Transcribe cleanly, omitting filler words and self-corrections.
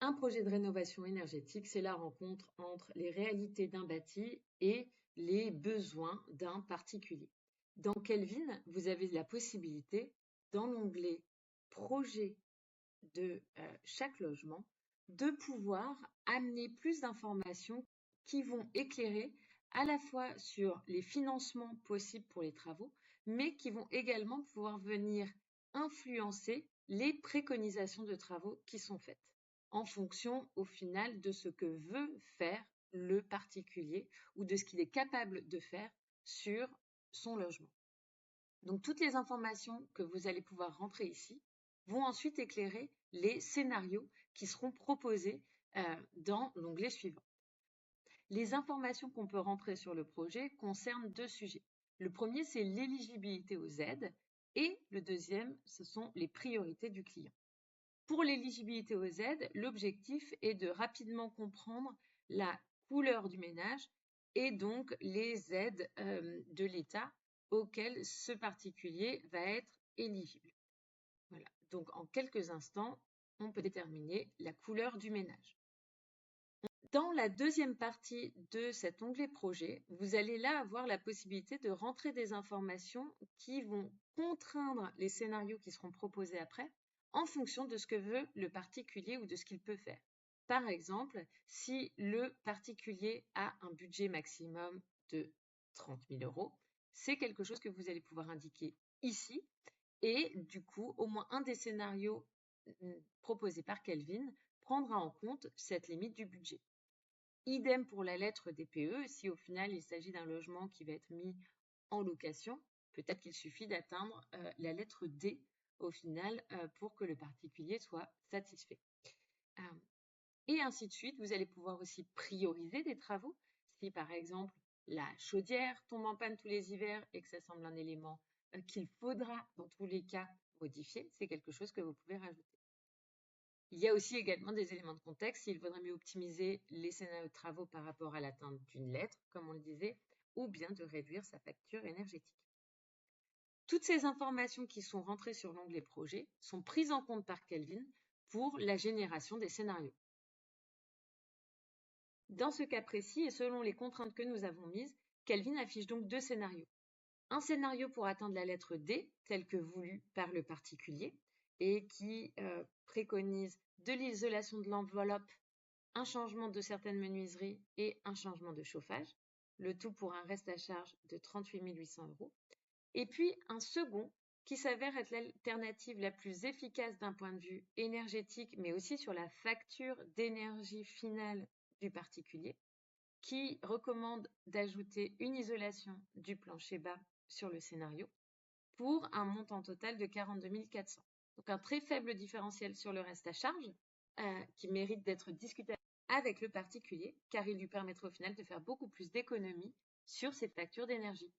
Un projet de rénovation énergétique, c'est la rencontre entre les réalités d'un bâti et les besoins d'un particulier. Dans Kelvin, vous avez la possibilité, dans l'onglet projet de chaque logement, de pouvoir amener plus d'informations qui vont éclairer à la fois sur les financements possibles pour les travaux, mais qui vont également pouvoir venir influencer les préconisations de travaux qui sont faites en fonction au final de ce que veut faire le particulier ou de ce qu'il est capable de faire sur son logement. Donc toutes les informations que vous allez pouvoir rentrer ici vont ensuite éclairer les scénarios qui seront proposés dans l'onglet suivant. Les informations qu'on peut rentrer sur le projet concernent deux sujets. Le premier, c'est l'éligibilité aux aides et le deuxième, ce sont les priorités du client. Pour l'éligibilité aux aides, l'objectif est de rapidement comprendre la couleur du ménage et donc les aides de l'État auxquelles ce particulier va être éligible. Voilà. Donc en quelques instants, on peut déterminer la couleur du ménage. Dans la deuxième partie de cet onglet projet, vous allez là avoir la possibilité de rentrer des informations qui vont contraindre les scénarios qui seront proposés après en fonction de ce que veut le particulier ou de ce qu'il peut faire. Par exemple, si le particulier a un budget maximum de 30 000 €, c'est quelque chose que vous allez pouvoir indiquer ici et du coup, au moins un des scénarios proposés par Kelvin prendra en compte cette limite du budget. Idem pour la lettre DPE, si au final il s'agit d'un logement qui va être mis en location, peut-être qu'il suffit d'atteindre la lettre D au final pour que le particulier soit satisfait. Et ainsi de suite, vous allez pouvoir aussi prioriser des travaux. Si par exemple la chaudière tombe en panne tous les hivers et que ça semble un élément qu'il faudra dans tous les cas modifier, c'est quelque chose que vous pouvez rajouter. Il y a aussi également des éléments de contexte, s'il vaudrait mieux optimiser les scénarios de travaux par rapport à l'atteinte d'une lettre, comme on le disait, ou bien de réduire sa facture énergétique. Toutes ces informations qui sont rentrées sur l'onglet projet sont prises en compte par Kelvin pour la génération des scénarios. Dans ce cas précis et selon les contraintes que nous avons mises, Kelvin affiche donc deux scénarios. Un scénario pour atteindre la lettre D, tel que voulu par le particulier, et qui préconise de l'isolation de l'enveloppe, un changement de certaines menuiseries et un changement de chauffage, le tout pour un reste à charge de 38 800 €. Et puis un second qui s'avère être l'alternative la plus efficace d'un point de vue énergétique, mais aussi sur la facture d'énergie finale du particulier, qui recommande d'ajouter une isolation du plancher bas sur le scénario pour un montant total de 42 400. Donc un très faible différentiel sur le reste à charge qui mérite d'être discuté avec le particulier car il lui permettra au final de faire beaucoup plus d'économies sur ses factures d'énergie.